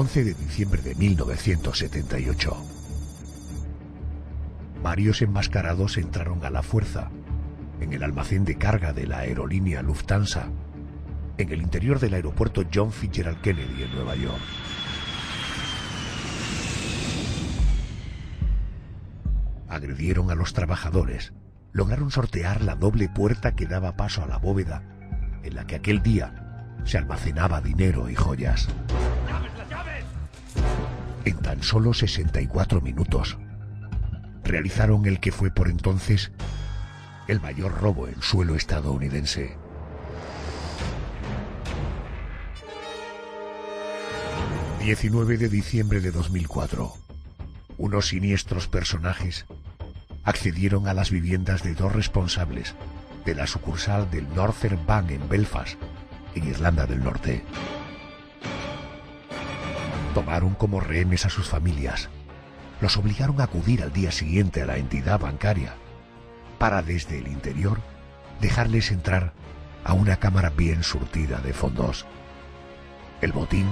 11 de diciembre de 1978. Varios enmascarados entraron a la fuerza en el almacén de carga de la aerolínea Lufthansa, en el interior del aeropuerto John Fitzgerald Kennedy en Nueva York. Agredieron a los trabajadores, lograron sortear la doble puerta que daba paso a la bóveda en la que aquel día se almacenaba dinero y joyas. En tan solo 64 minutos realizaron el que fue por entonces el mayor robo en suelo estadounidense. El 19 de diciembre de 2004, unos siniestros personajes accedieron a las viviendas de dos responsables de la sucursal del Northern Bank en Belfast, en Irlanda del Norte. Tomaron como rehenes a sus familias, los obligaron a acudir al día siguiente a la entidad bancaria para desde el interior dejarles entrar a una cámara bien surtida de fondos. El botín,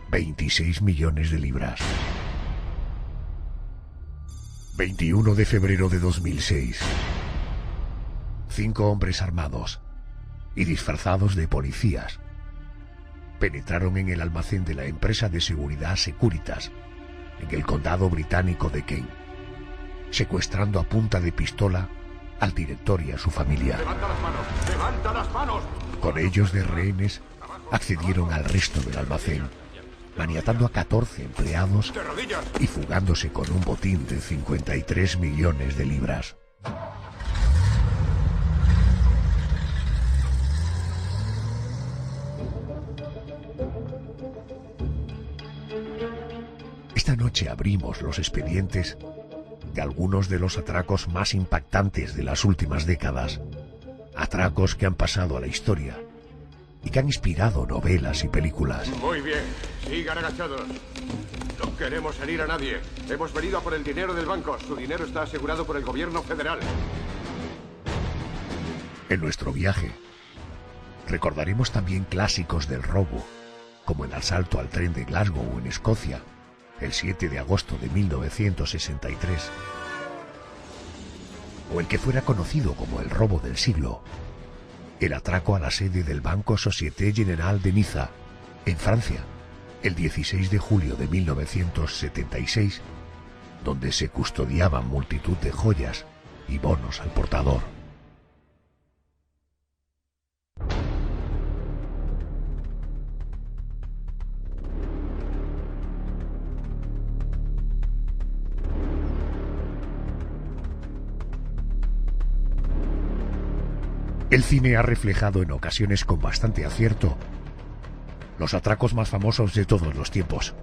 26 millones de libras. 21 de febrero de 2006. 5 hombres armados y disfrazados de policías penetraron en el almacén de la empresa de seguridad Securitas, en el condado británico de Kent, secuestrando a punta de pistola al director y a su familia. ¡Levanta las manos! ¡Levanta las manos! Con ellos de rehenes accedieron al resto del almacén, maniatando a 14 empleados y fugándose con un botín de 53 millones de libras. Esta noche abrimos los expedientes de algunos de los atracos más impactantes de las últimas décadas, atracos que han pasado a la historia y que han inspirado novelas y películas. Muy bien, sigan agachados. No queremos herir a nadie. Hemos venido a por el dinero del banco. Su dinero está asegurado por el gobierno federal. En nuestro viaje recordaremos también clásicos del robo, como el asalto al tren de Glasgow en Escocia, el 7 de agosto de 1963, o el que fuera conocido como el robo del siglo, el atraco a la sede del Banco Société Générale de Niza, en Francia, el 16 de julio de 1976, donde se custodiaban multitud de joyas y bonos al portador. El cine ha reflejado en ocasiones con bastante acierto los atracos más famosos de todos los tiempos.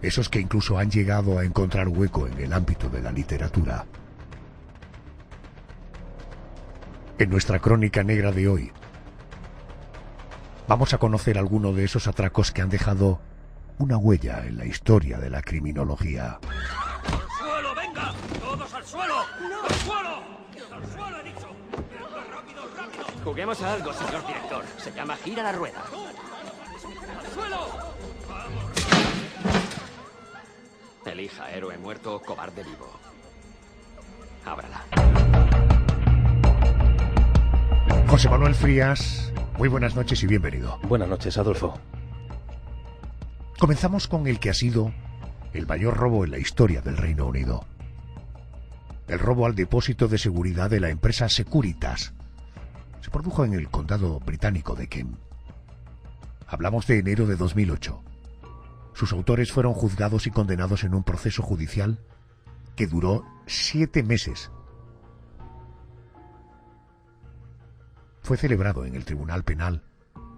Esos que incluso han llegado a encontrar hueco en el ámbito de la literatura. En nuestra crónica negra de hoy, vamos a conocer algunos de esos atracos que han dejado una huella en la historia de la criminología. ¡Al suelo, venga! ¡Todos al suelo! ¡No! ¡Al suelo! ¡Al suelo, he dicho! ¡Rápido, rápido! Juguemos a algo, señor director. Se llama gira la rueda. ¡Al suelo! Elija héroe muerto o cobarde vivo. Ábrala. José Manuel Frías, muy buenas noches y bienvenido. Buenas noches, Adolfo. Comenzamos con el que ha sido el mayor robo en la historia del Reino Unido. El robo al depósito de seguridad de la empresa Securitas. Se produjo en el condado británico de Kent. Hablamos de enero de 2008. Sus autores fueron juzgados y condenados en un proceso judicial que duró 7 meses. Fue celebrado en el Tribunal Penal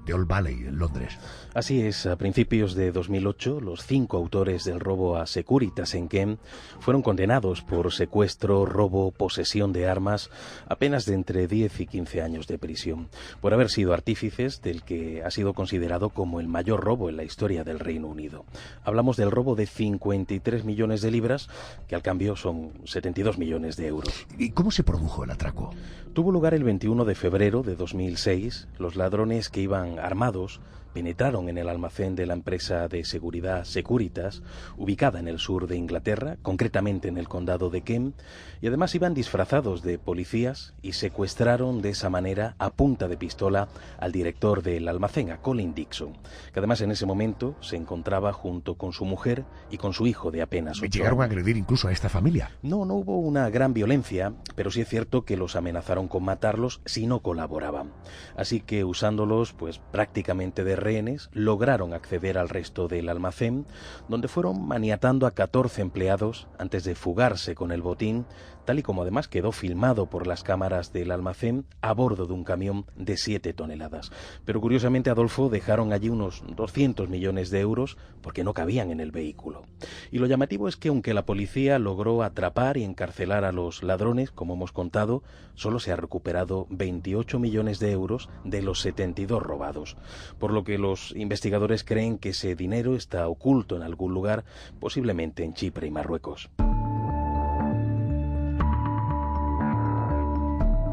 de Old Bailey, en Londres. Así es, a principios de 2008, los 5 autores del robo a Securitas en Kent fueron condenados por secuestro, robo, posesión de armas, a penas de entre 10 y 15 años de prisión, por haber sido artífices del que ha sido considerado como el mayor robo en la historia del Reino Unido. Hablamos del robo de 53 millones de libras, que al cambio son 72 millones de euros. ¿Y cómo se produjo el atraco? Tuvo lugar el 21 de febrero de 2006. Los ladrones, que iban armados, penetraron en el almacén de la empresa de seguridad Securitas, ubicada en el sur de Inglaterra, concretamente en el condado de Kent, y además iban disfrazados de policías y secuestraron de esa manera a punta de pistola al director del almacén, a Colin Dixon, que además en ese momento se encontraba junto con su mujer y con su hijo de apenas 8 años. ¿Llegaron a agredir incluso a esta familia? No hubo una gran violencia, pero sí es cierto que los amenazaron con matarlos si no colaboraban. Así que usándolos pues prácticamente de rehenes, lograron acceder al resto del almacén, donde fueron maniatando a 14 empleados antes de fugarse con el botín, tal y como además quedó filmado por las cámaras del almacén a bordo de un camión de 7 toneladas. Pero curiosamente, Adolfo, dejaron allí unos 200 millones de euros porque no cabían en el vehículo. Y lo llamativo es que aunque la policía logró atrapar y encarcelar a los ladrones, como hemos contado, solo se ha recuperado 28 millones de euros de los 72 robados, por lo que los investigadores creen que ese dinero está oculto en algún lugar, posiblemente en Chipre y Marruecos.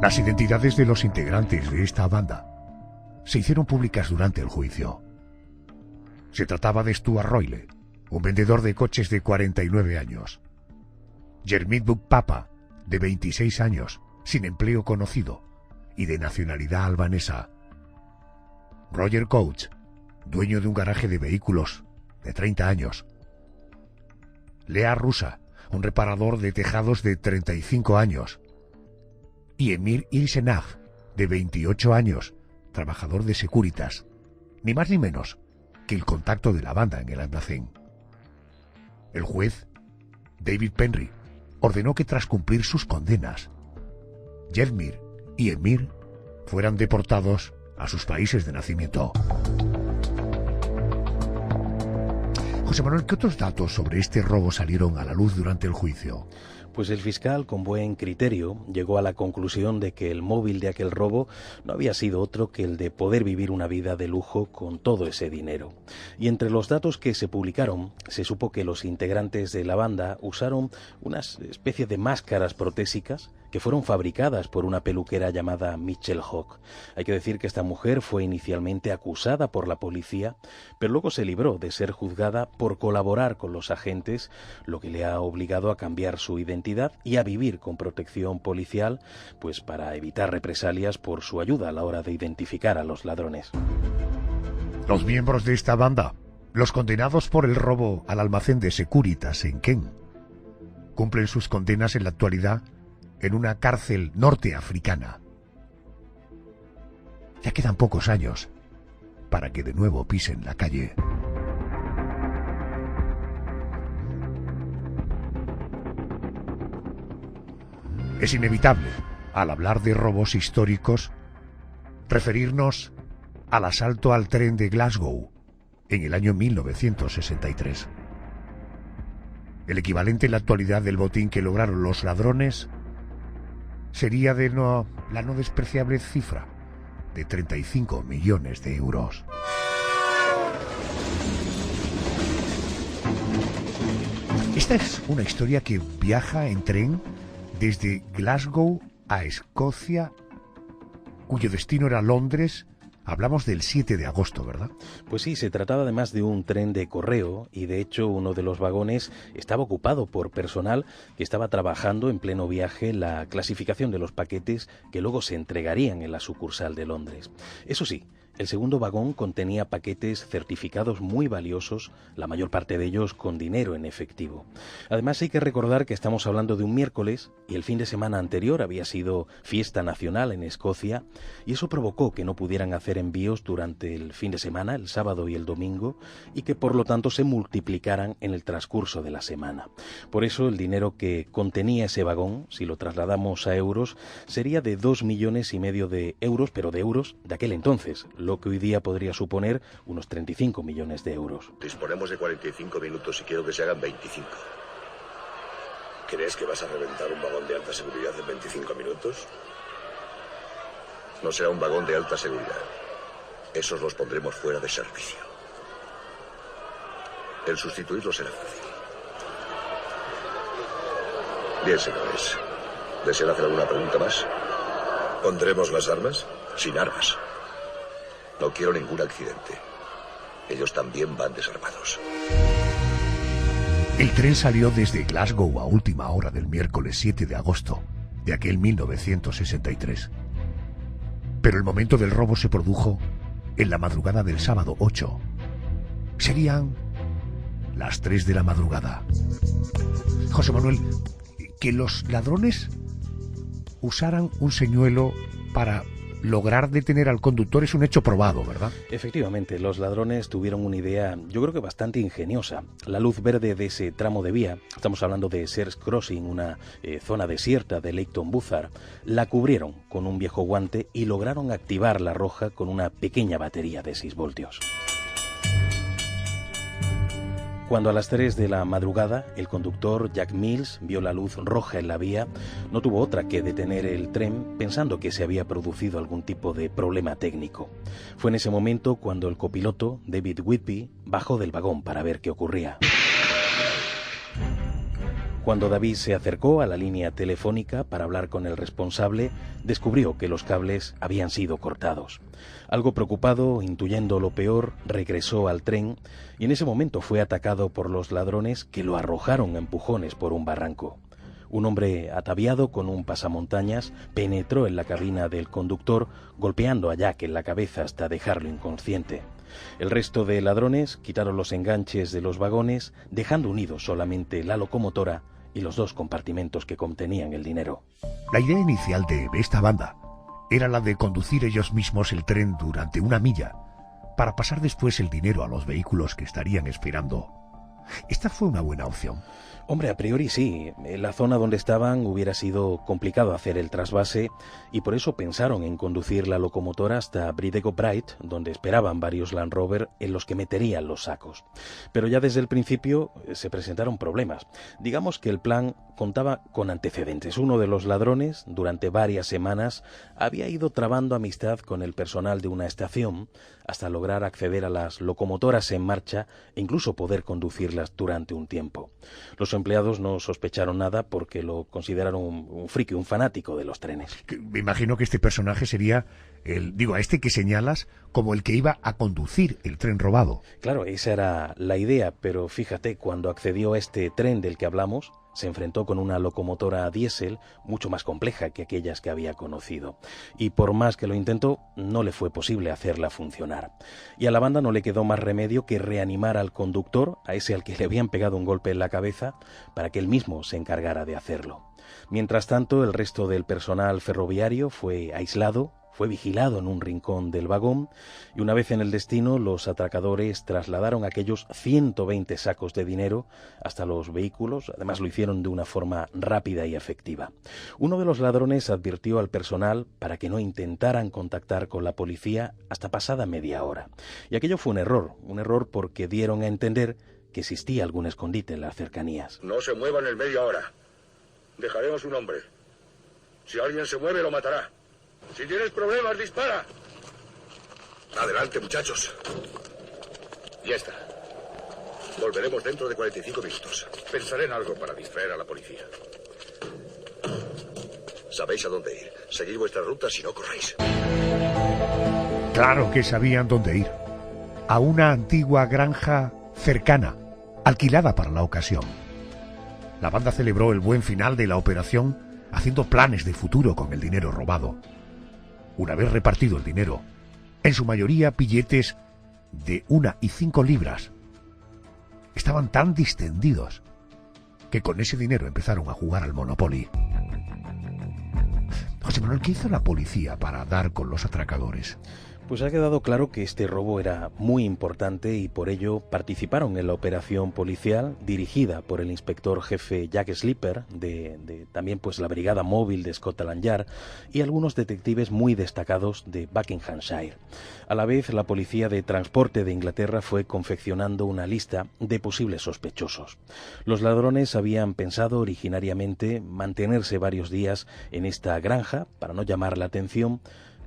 Las identidades de los integrantes de esta banda se hicieron públicas durante el juicio. Se trataba de Stuart Royle, un vendedor de coches de 49 años. Jermit Bukpapa, de 26 años, sin empleo conocido y de nacionalidad albanesa. Roger Coates, dueño de un garaje de vehículos, de 30 años. Lea Rusa, un reparador de tejados de 35 años. Y Emir Ilsenag, de 28 años, trabajador de Securitas, ni más ni menos que el contacto de la banda en el almacén. El juez, David Penry, ordenó que tras cumplir sus condenas, Jermir y Emir fueran deportados a sus países de nacimiento. José Manuel, ¿qué otros datos sobre este robo salieron a la luz durante el juicio? Pues el fiscal, con buen criterio, llegó a la conclusión de que el móvil de aquel robo no había sido otro que el de poder vivir una vida de lujo con todo ese dinero. Y entre los datos que se publicaron, se supo que los integrantes de la banda usaron una especie de máscaras protésicas que fueron fabricadas por una peluquera llamada Mitchell Hawk. Hay que decir que esta mujer fue inicialmente acusada por la policía, pero luego se libró de ser juzgada por colaborar con los agentes, lo que le ha obligado a cambiar su identidad y a vivir con protección policial, pues para evitar represalias por su ayuda a la hora de identificar a los ladrones. Los miembros de esta banda, los condenados por el robo al almacén de Securitas en Kent, cumplen sus condenas en la actualidad en una cárcel norteafricana. Ya quedan pocos años para que de nuevo pisen la calle. Es inevitable, al hablar de robos históricos, referirnos al asalto al tren de Glasgow en el año 1963. El equivalente en la actualidad del botín que lograron los ladrones sería de la no despreciable cifra de 35 millones de euros. Esta es una historia que viaja en tren desde Glasgow a Escocia, cuyo destino era Londres. Hablamos del 7 de agosto, ¿verdad? Pues sí, se trataba además de un tren de correo y de hecho uno de los vagones estaba ocupado por personal que estaba trabajando en pleno viaje la clasificación de los paquetes que luego se entregarían en la sucursal de Londres. Eso sí, el segundo vagón contenía paquetes certificados muy valiosos, la mayor parte de ellos con dinero en efectivo. Además hay que recordar que estamos hablando de un miércoles y el fin de semana anterior había sido fiesta nacional en Escocia y eso provocó que no pudieran hacer envíos durante el fin de semana, el sábado y el domingo, y que por lo tanto se multiplicaran en el transcurso de la semana. Por eso el dinero que contenía ese vagón, si lo trasladamos a euros, sería de 2,5 millones de euros, pero de euros de aquel entonces, lo que hoy día podría suponer unos 35 millones de euros. Disponemos de 45 minutos y quiero que se hagan 25. ¿Crees que vas a reventar un vagón de alta seguridad en 25 minutos? No será un vagón de alta seguridad. Esos los pondremos fuera de servicio. El sustituirlos será fácil. Bien, señores. ¿Desean hacer alguna pregunta más? ¿Pondremos las armas? Sin armas. No quiero ningún accidente. Ellos también van desarmados. El tren salió desde Glasgow a última hora del miércoles 7 de agosto de aquel 1963. Pero el momento del robo se produjo en la madrugada del sábado 8. Serían las 3 de la madrugada. José Manuel, que los ladrones usaran un señuelo para lograr detener al conductor es un hecho probado, ¿verdad? Efectivamente, los ladrones tuvieron una idea, yo creo que bastante ingeniosa. La luz verde de ese tramo de vía, estamos hablando de Sears Crossing, una zona desierta de Leighton Buzzard, la cubrieron con un viejo guante y lograron activar la roja con una pequeña batería de 6 voltios. Cuando a las 3 de la madrugada el conductor Jack Mills vio la luz roja en la vía, no tuvo otra que detener el tren pensando que se había producido algún tipo de problema técnico. Fue en ese momento cuando el copiloto, David Whitby, bajó del vagón para ver qué ocurría. Cuando David se acercó a la línea telefónica para hablar con el responsable, descubrió que los cables habían sido cortados. Algo preocupado, intuyendo lo peor, regresó al tren y en ese momento fue atacado por los ladrones que lo arrojaron a empujones por un barranco. Un hombre ataviado con un pasamontañas penetró en la cabina del conductor, golpeando a Jack en la cabeza hasta dejarlo inconsciente. El resto de ladrones quitaron los enganches de los vagones, dejando unidos solamente la locomotora y los 2 compartimentos que contenían el dinero. La idea inicial de esta banda era la de conducir ellos mismos el tren durante 1 milla para pasar después el dinero a los vehículos que estarían esperando. Esta fue una buena opción. Hombre, a priori sí. En la zona donde estaban hubiera sido complicado hacer el trasvase y por eso pensaron en conducir la locomotora hasta Bridego Bright, donde esperaban varios Land Rover en los que meterían los sacos. Pero ya desde el principio se presentaron problemas. Digamos que el plan contaba con antecedentes. Uno de los ladrones, durante varias semanas, había ido trabando amistad con el personal de una estación hasta lograr acceder a las locomotoras en marcha e incluso poder conducirlas durante un tiempo. Los empleados no sospecharon nada porque lo consideraron un friki, un fanático de los trenes. Me imagino que este personaje sería a este que señalas como el que iba a conducir el tren robado. Claro, esa era la idea, pero fíjate, cuando accedió a este tren del que hablamos, se enfrentó con una locomotora diésel mucho más compleja que aquellas que había conocido. Y por más que lo intentó, no le fue posible hacerla funcionar. Y a la banda no le quedó más remedio que reanimar al conductor, a ese al que le habían pegado un golpe en la cabeza, para que él mismo se encargara de hacerlo. Mientras tanto, el resto del personal ferroviario fue aislado, fue vigilado en un rincón del vagón y una vez en el destino los atracadores trasladaron aquellos 120 sacos de dinero hasta los vehículos. Además lo hicieron de una forma rápida y efectiva. Uno de los ladrones advirtió al personal para que no intentaran contactar con la policía hasta pasada media hora. Y aquello fue un error porque dieron a entender que existía algún escondite en las cercanías. No se muevan en media hora. Dejaremos un hombre. Si alguien se mueve, lo matará. Si tienes problemas, dispara. Adelante, muchachos. Ya está. Volveremos dentro de 45 minutos. Pensaré en algo para distraer a la policía. Sabéis a dónde ir. Seguid vuestra ruta si no corréis. Claro que sabían dónde ir. A una antigua granja cercana, alquilada para la ocasión. La banda celebró el buen final de la operación haciendo planes de futuro con el dinero robado. Una vez repartido el dinero, en su mayoría billetes de 1 y 5 libras, estaban tan distendidos que con ese dinero empezaron a jugar al Monopoly. José Manuel, ¿qué hizo la policía para dar con los atracadores? Pues ha quedado claro que este robo era muy importante y por ello participaron en la operación policial dirigida por el inspector jefe Jack Slipper de también pues la brigada móvil de Scotland Yard y algunos detectives muy destacados de Buckinghamshire. A la vez, la policía de transporte de Inglaterra fue confeccionando una lista de posibles sospechosos. Los ladrones habían pensado originariamente mantenerse varios días en esta granja para no llamar la atención,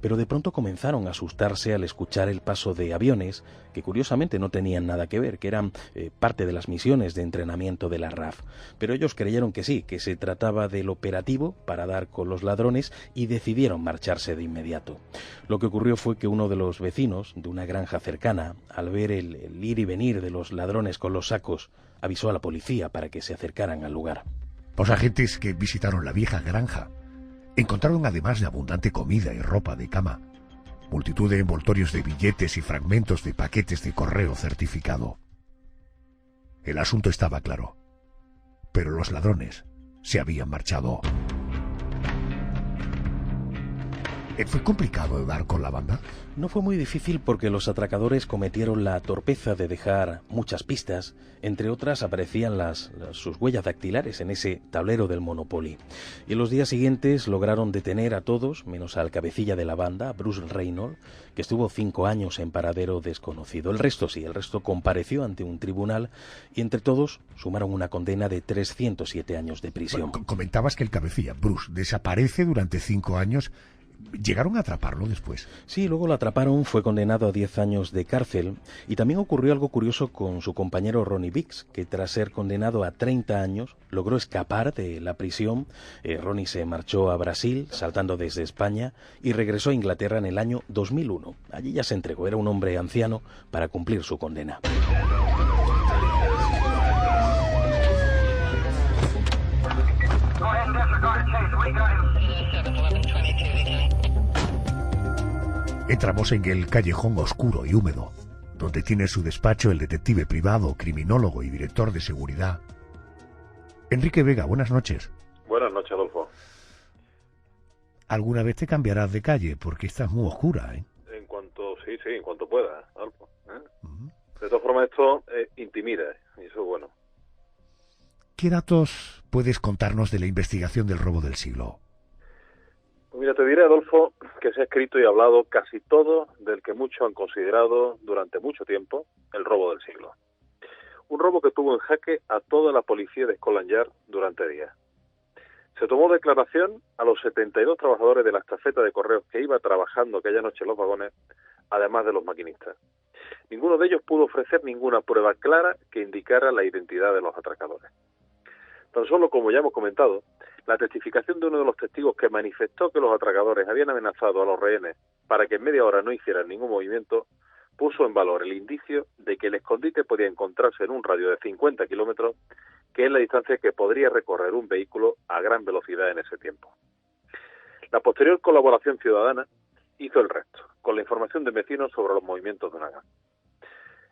pero de pronto comenzaron a asustarse al escuchar el paso de aviones que curiosamente no tenían nada que ver, que eran parte de las misiones de entrenamiento de la RAF. Pero ellos creyeron que sí, que se trataba del operativo para dar con los ladrones y decidieron marcharse de inmediato. Lo que ocurrió fue que uno de los vecinos de una granja cercana, al ver el ir y venir de los ladrones con los sacos, avisó a la policía para que se acercaran al lugar. Los agentes que visitaron la vieja granja encontraron, además de abundante comida y ropa de cama, multitud de envoltorios de billetes y fragmentos de paquetes de correo certificado. El asunto estaba claro, pero los ladrones se habían marchado. ¿Fue complicado dar con la banda? No fue muy difícil porque los atracadores cometieron la torpeza de dejar muchas pistas. Entre otras aparecían sus huellas dactilares en ese tablero del Monopoly. Y en los días siguientes lograron detener a todos, menos al cabecilla de la banda, Bruce Reynolds, que estuvo 5 años en paradero desconocido. El resto compareció ante un tribunal y entre todos sumaron una condena de 307 años de prisión. Bueno, comentabas que el cabecilla, Bruce, desaparece durante 5 años. ¿Llegaron a atraparlo después? Sí, luego lo atraparon, fue condenado a 10 años de cárcel y también ocurrió algo curioso con su compañero Ronnie Biggs, que tras ser condenado a 30 años logró escapar de la prisión. Ronnie se marchó a Brasil, saltando desde España, y regresó a Inglaterra en el año 2001. Allí ya se entregó, era un hombre anciano, para cumplir su condena. Entramos en el callejón oscuro y húmedo, donde tiene su despacho el detective privado, criminólogo y director de seguridad, Enrique Vega. Buenas noches. Buenas noches, Adolfo. ¿Alguna vez te cambiarás de calle? Porque esta es muy oscura, ¿eh? En cuanto pueda, Adolfo. De todas formas, esto intimida, y eso es bueno. ¿Qué datos puedes contarnos de la investigación del robo del siglo? Pues mira, te diré, Adolfo, que se ha escrito y hablado casi todo del que muchos han considerado durante mucho tiempo el robo del siglo. Un robo que tuvo en jaque a toda la policía de Scotland Yard durante días. Se tomó declaración a los 72 trabajadores de la estafeta de correos que iba trabajando aquella noche en los vagones, además de los maquinistas. Ninguno de ellos pudo ofrecer ninguna prueba clara que indicara la identidad de los atracadores. Tan solo, como ya hemos comentado, la testificación de uno de los testigos que manifestó que los atracadores habían amenazado a los rehenes para que en media hora no hicieran ningún movimiento, puso en valor el indicio de que el escondite podía encontrarse en un radio de 50 kilómetros, que es la distancia que podría recorrer un vehículo a gran velocidad en ese tiempo. La posterior colaboración ciudadana hizo el resto, con la información de vecinos sobre los movimientos de una gang.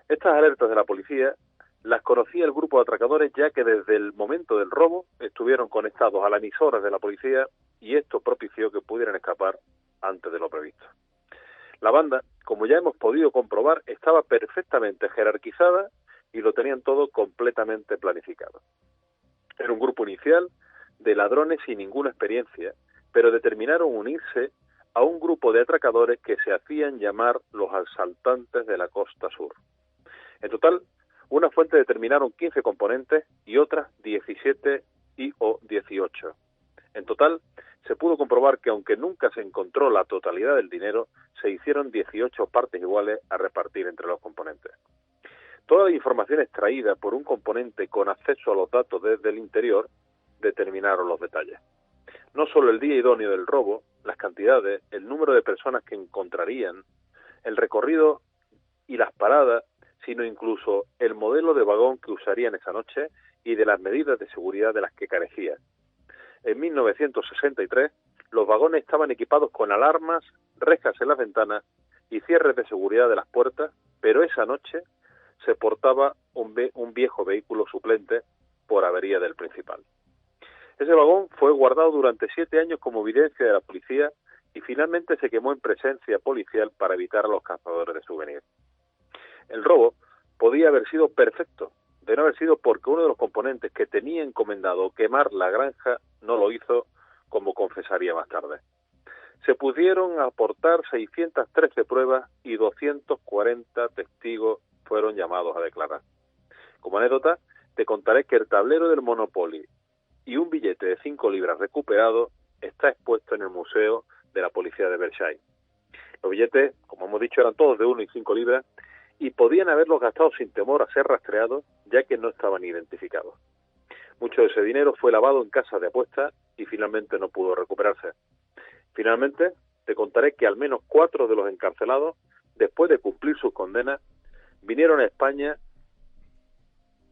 Estas alertas de la policía las conocía el grupo de atracadores, ya que desde el momento del robo estuvieron conectados a las emisoras de la policía y esto propició que pudieran escapar antes de lo previsto. La banda, como ya hemos podido comprobar, estaba perfectamente jerarquizada y lo tenían todo completamente planificado. Era un grupo inicial de ladrones sin ninguna experiencia, pero determinaron unirse a un grupo de atracadores que se hacían llamar los asaltantes de la costa sur. En total, una fuente determinaron 15 componentes y otras 17 o 18. En total, se pudo comprobar que aunque nunca se encontró la totalidad del dinero, se hicieron 18 partes iguales a repartir entre los componentes. Toda la información extraída por un componente con acceso a los datos desde el interior determinaron los detalles. No solo el día idóneo del robo, las cantidades, el número de personas que encontrarían, el recorrido y las paradas, sino incluso el modelo de vagón que usarían esa noche y de las medidas de seguridad de las que carecían. En 1963, los vagones estaban equipados con alarmas, rejas en las ventanas y cierres de seguridad de las puertas, pero esa noche se portaba un viejo vehículo suplente por avería del principal. Ese vagón fue guardado durante 7 años como evidencia de la policía y finalmente se quemó en presencia policial para evitar a los cazadores de souvenirs. El robo podía haber sido perfecto, de no haber sido porque uno de los componentes que tenía encomendado quemar la granja no lo hizo, como confesaría más tarde. Se pudieron aportar 613 pruebas y 240 testigos fueron llamados a declarar. Como anécdota, te contaré que el tablero del Monopoly y un billete de 5 libras recuperado está expuesto en el Museo de la Policía de Versailles. Los billetes, como hemos dicho, eran todos de 1 y 5 libras y podían haberlos gastado sin temor a ser rastreados, ya que no estaban identificados. Mucho de ese dinero fue lavado en casas de apuestas y finalmente no pudo recuperarse. Finalmente, te contaré que al menos 4 de los encarcelados, después de cumplir sus condenas, vinieron a España,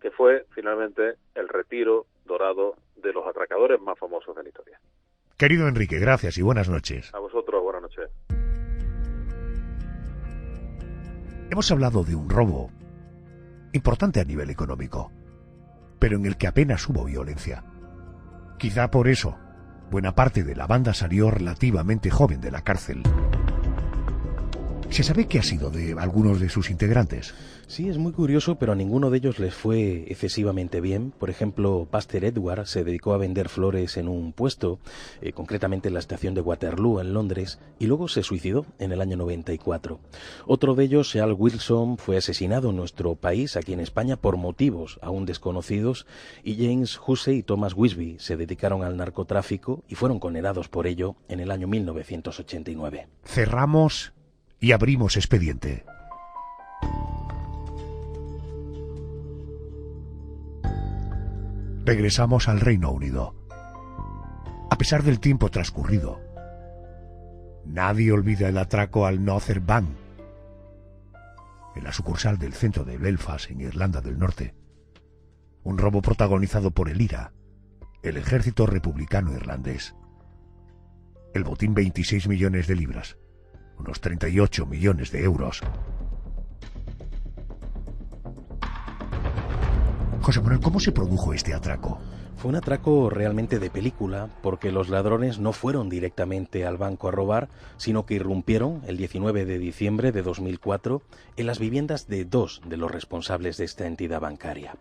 que fue finalmente el retiro dorado de los atracadores más famosos de la historia. Querido Enrique, gracias y buenas noches. A vosotros, buenas noches. Hemos hablado de un robo importante a nivel económico, pero en el que apenas hubo violencia. Quizá por eso, buena parte de la banda salió relativamente joven de la cárcel. ¿Se sabe qué ha sido de algunos de sus integrantes? Sí, es muy curioso, pero a ninguno de ellos les fue excesivamente bien. Por ejemplo, Buster Edwards se dedicó a vender flores en un puesto, concretamente en la estación de Waterloo, en Londres, y luego se suicidó en el año 94. Otro de ellos, Sean Wilson, fue asesinado en nuestro país, aquí en España, por motivos aún desconocidos, y James Hussey y Thomas Wisby se dedicaron al narcotráfico y fueron condenados por ello en el año 1989. Cerramos y abrimos expediente. Regresamos al Reino Unido. A pesar del tiempo transcurrido, nadie olvida el atraco al Northern Bank, en la sucursal del centro de Belfast, en Irlanda del Norte. Un robo protagonizado por el IRA, el Ejército Republicano Irlandés. El botín, 26 millones de libras, unos 38 millones de euros. José Manuel, ¿cómo se produjo este atraco? Fue un atraco realmente de película, porque los ladrones no fueron directamente al banco a robar, sino que irrumpieron el 19 de diciembre de 2004 en las viviendas de 2 de los responsables de esta entidad bancaria.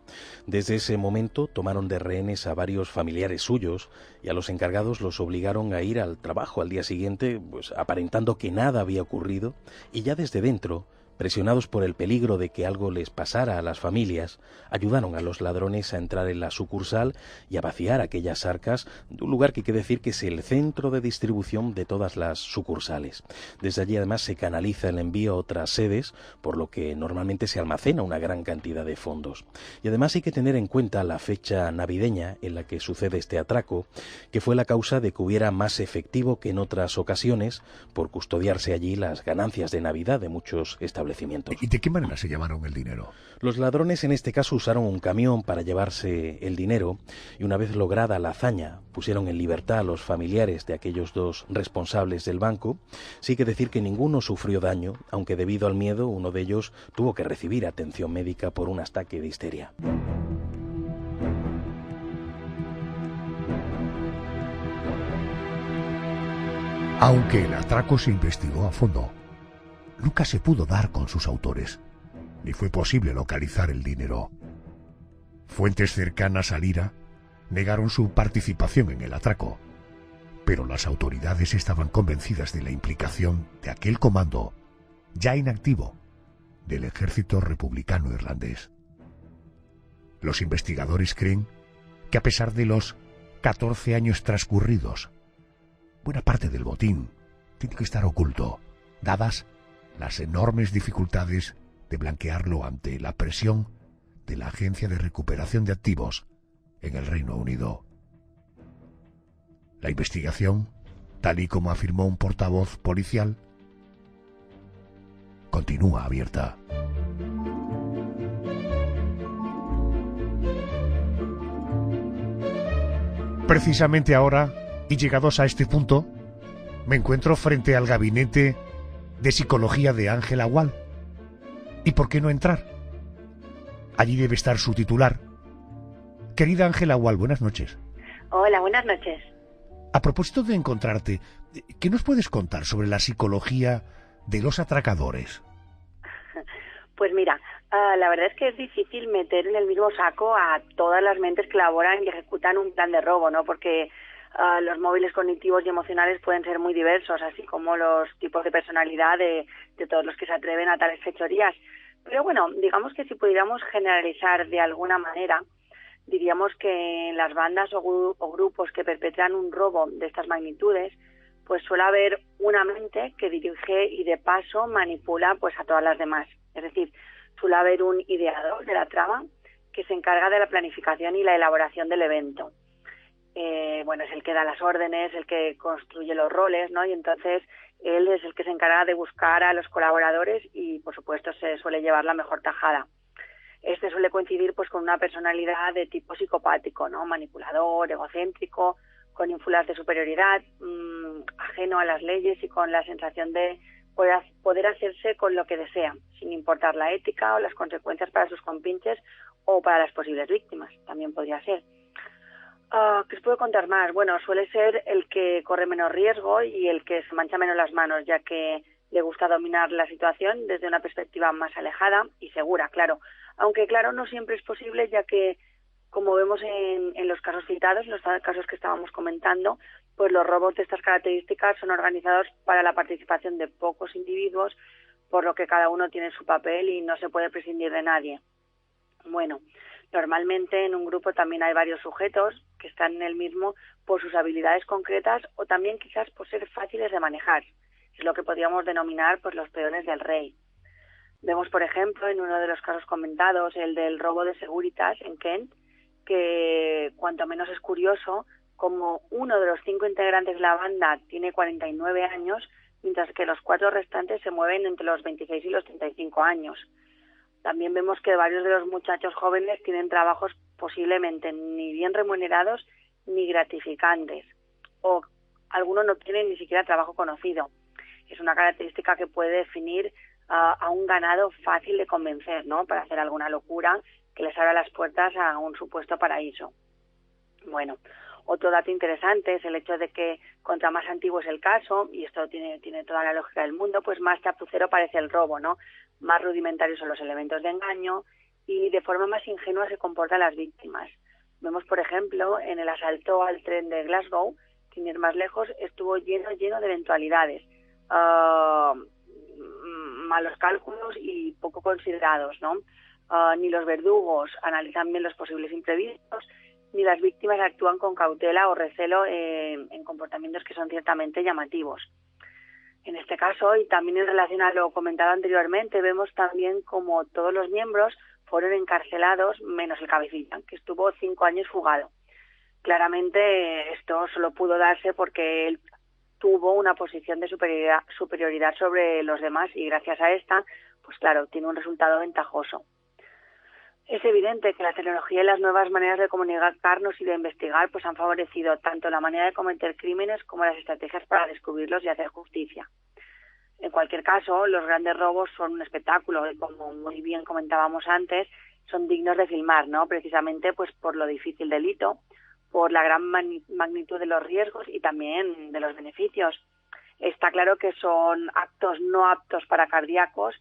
Desde ese momento tomaron de rehenes a varios familiares suyos y a los encargados los obligaron a ir al trabajo al día siguiente, pues aparentando que nada había ocurrido, y ya desde dentro, presionados por el peligro de que algo les pasara a las familias, ayudaron a los ladrones a entrar en la sucursal y a vaciar aquellas arcas de un lugar que hay que decir que es el centro de distribución de todas las sucursales. Desde allí además se canaliza el envío a otras sedes, por lo que normalmente se almacena una gran cantidad de fondos. Y además hay que tener en cuenta la fecha navideña en la que sucede este atraco, que fue la causa de que hubiera más efectivo que en otras ocasiones, por custodiarse allí las ganancias de Navidad de muchos establecimientos. ¿Y de qué manera se llevaron el dinero? Los ladrones en este caso usaron un camión para llevarse el dinero y una vez lograda la hazaña pusieron en libertad a los familiares de aquellos 2 responsables del banco. Sí que decir que ninguno sufrió daño, aunque debido al miedo uno de ellos tuvo que recibir atención médica por un ataque de histeria. Aunque el atraco se investigó a fondo, nunca se pudo dar con sus autores, ni fue posible localizar el dinero. Fuentes cercanas al IRA negaron su participación en el atraco, pero las autoridades estaban convencidas de la implicación de aquel comando, ya inactivo, del Ejército Republicano Irlandés. Los investigadores creen que a pesar de los 14 años transcurridos, buena parte del botín tiene que estar oculto, dadas las enormes dificultades de blanquearlo ante la presión de la Agencia de Recuperación de Activos en el Reino Unido. La investigación, tal y como afirmó un portavoz policial, continúa abierta. Precisamente ahora, y llegados a este punto, me encuentro frente al gabinete de psicología de Ángela Wall. ¿Y por qué no entrar? Allí debe estar su titular. Querida Ángela Wall, buenas noches. Hola, buenas noches. A propósito de encontrarte, ¿qué nos puedes contar sobre la psicología de los atracadores? Pues mira, la verdad es que es difícil meter en el mismo saco a todas las mentes que elaboran y ejecutan un plan de robo, ¿no? Porque los móviles cognitivos y emocionales pueden ser muy diversos, así como los tipos de personalidad de todos los que se atreven a tales fechorías. Pero bueno, digamos que si pudiéramos generalizar de alguna manera, diríamos que las bandas o grupos que perpetran un robo de estas magnitudes, pues suele haber una mente que dirige y de paso manipula pues a todas las demás. Es decir, suele haber un ideador de la trama que se encarga de la planificación y la elaboración del evento. Bueno, es el que da las órdenes, el que construye los roles, ¿no? Y entonces él es el que se encarga de buscar a los colaboradores y, por supuesto, se suele llevar la mejor tajada. Este suele coincidir pues con una personalidad de tipo psicopático, ¿no? Manipulador, egocéntrico, con ínfulas de superioridad, ajeno a las leyes y con la sensación de poder hacerse con lo que desea, sin importar la ética o las consecuencias para sus compinches o para las posibles víctimas, también podría ser. ¿Qué os puedo contar más? Bueno, suele ser el que corre menos riesgo y el que se mancha menos las manos, ya que le gusta dominar la situación desde una perspectiva más alejada y segura, claro. Aunque, claro, no siempre es posible, ya que, como vemos en los casos citados, en los casos que estábamos comentando, pues los robos de estas características son organizados para la participación de pocos individuos, por lo que cada uno tiene su papel y no se puede prescindir de nadie. Bueno, normalmente en un grupo también hay varios sujetos que están en el mismo por sus habilidades concretas o también quizás por ser fáciles de manejar. Es lo que podríamos denominar pues los peones del rey. Vemos, por ejemplo, en uno de los casos comentados, el del robo de Securitas en Kent, que cuanto menos es curioso, como uno de los 5 integrantes de la banda tiene 49 años, mientras que los 4 restantes se mueven entre los 26 y los 35 años. También vemos que varios de los muchachos jóvenes tienen trabajos posiblemente ni bien remunerados ni gratificantes, o algunos no tienen ni siquiera trabajo conocido. Es una característica que puede definir a un ganado fácil de convencer, ¿no?, para hacer alguna locura que les abra las puertas a un supuesto paraíso. Bueno, otro dato interesante es el hecho de que contra más antiguo es el caso, y esto tiene toda la lógica del mundo, pues más chapucero parece el robo, ¿no? Más rudimentarios son los elementos de engaño y de forma más ingenua se comportan las víctimas. Vemos, por ejemplo, en el asalto al tren de Glasgow, sin ir más lejos, estuvo lleno de eventualidades, malos cálculos y poco considerados, ¿no? Ni los verdugos analizan bien los posibles imprevistos, ni las víctimas actúan con cautela o recelo en comportamientos que son ciertamente llamativos. En este caso, y también en relación a lo comentado anteriormente, vemos también como todos los miembros fueron encarcelados, menos el cabecilla, que estuvo 5 años fugado. Claramente esto solo pudo darse porque él tuvo una posición de superioridad sobre los demás y gracias a esta, pues claro, tiene un resultado ventajoso. Es evidente que la tecnología y las nuevas maneras de comunicarnos y de investigar pues han favorecido tanto la manera de cometer crímenes como las estrategias para descubrirlos y hacer justicia. En cualquier caso, los grandes robos son un espectáculo y, como muy bien comentábamos antes, son dignos de filmar, ¿no? Precisamente pues por lo difícil del hito, por la gran magnitud de los riesgos y también de los beneficios. Está claro que son actos no aptos para cardíacos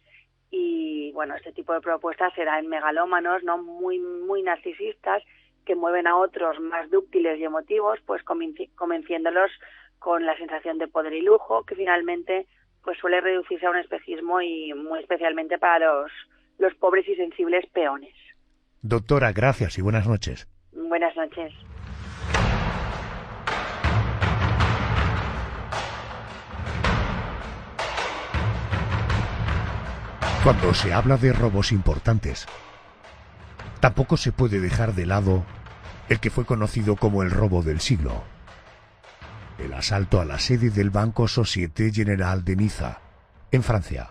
y, bueno, este tipo de propuestas se da en megalómanos, ¿no?, muy narcisistas, que mueven a otros más dúctiles y emotivos, pues convenciéndolos con la sensación de poder y lujo, que finalmente pues suele reducirse a un espejismo y muy especialmente para los pobres y sensibles peones. Doctora, gracias y buenas noches. Buenas noches. Cuando se habla de robos importantes, tampoco se puede dejar de lado el que fue conocido como el robo del siglo. El asalto a la sede del Banco Société Générale de Niza, en Francia.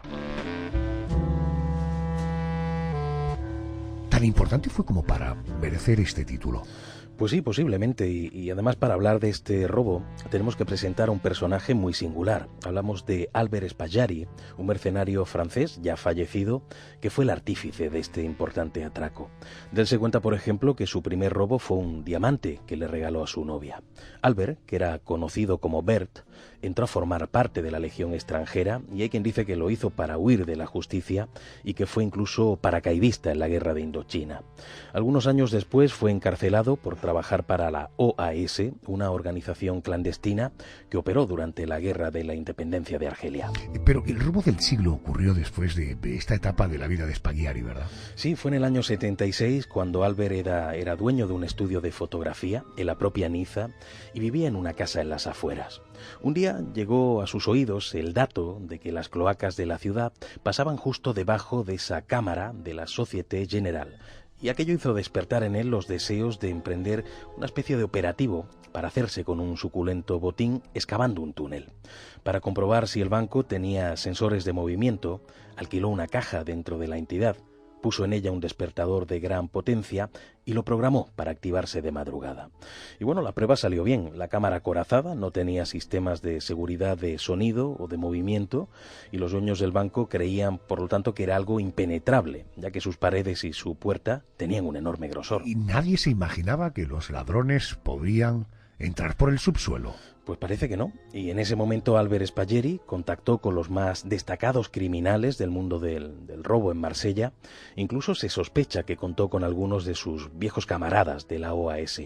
¿Tan importante fue como para merecer este título? Pues sí, posiblemente, y además para hablar de este robo tenemos que presentar a un personaje muy singular. Hablamos de Albert Spaggiari, un mercenario francés ya fallecido que fue el artífice de este importante atraco. De él se cuenta, por ejemplo, que su primer robo fue un diamante que le regaló a su novia. Albert, que era conocido como Bert, entró a formar parte de la Legión extranjera y hay quien dice que lo hizo para huir de la justicia y que fue incluso paracaidista en la guerra de Indochina. Algunos años después fue encarcelado por trabajar para la OAS, una organización clandestina que operó durante la guerra de la independencia de Argelia. Pero el robo del siglo ocurrió después de esta etapa de la vida de Spaggiari, ¿verdad? Sí, fue en el año 76 cuando Albert era dueño de un estudio de fotografía en la propia Niza y vivía en una casa en las afueras. Un día llegó a sus oídos el dato de que las cloacas de la ciudad pasaban justo debajo de esa cámara de la Société Générale, y aquello hizo despertar en él los deseos de emprender una especie de operativo para hacerse con un suculento botín excavando un túnel. Para comprobar si el banco tenía sensores de movimiento, alquiló una caja dentro de la entidad, puso en ella un despertador de gran potencia y lo programó para activarse de madrugada. Y bueno, la prueba salió bien. La cámara acorazada no tenía sistemas de seguridad de sonido o de movimiento y los dueños del banco creían, por lo tanto, que era algo impenetrable, ya que sus paredes y su puerta tenían un enorme grosor. Y nadie se imaginaba que los ladrones podrían entrar por el subsuelo. Pues parece que no. Y en ese momento Albert Spaghieri contactó con los más destacados criminales del mundo del robo en Marsella. Incluso se sospecha que contó con algunos de sus viejos camaradas de la OAS.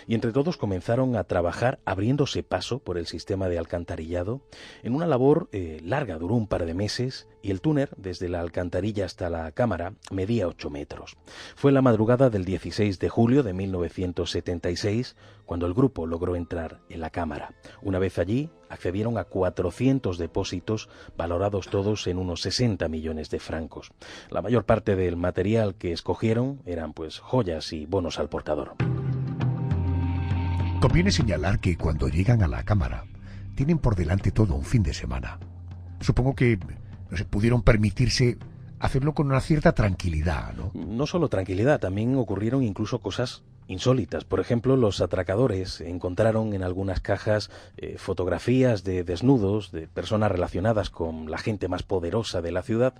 Y entre todos comenzaron a trabajar abriéndose paso por el sistema de alcantarillado en una labor larga, duró un par de meses, y el túnel desde la alcantarilla hasta la cámara medía 8 metros. Fue la madrugada del 16 de julio de 1976 cuando el grupo logró entrar en la cámara. Una vez allí, accedieron a 400 depósitos, valorados todos en unos 60 millones de francos. La mayor parte del material que escogieron eran pues joyas y bonos al portador. Conviene señalar que cuando llegan a la cámara, tienen por delante todo un fin de semana. Supongo que pudieron permitirse hacerlo con una cierta tranquilidad, ¿no? No solo tranquilidad, también ocurrieron incluso cosas insólitas. Por ejemplo, los atracadores encontraron en algunas cajas fotografías de desnudos de personas relacionadas con la gente más poderosa de la ciudad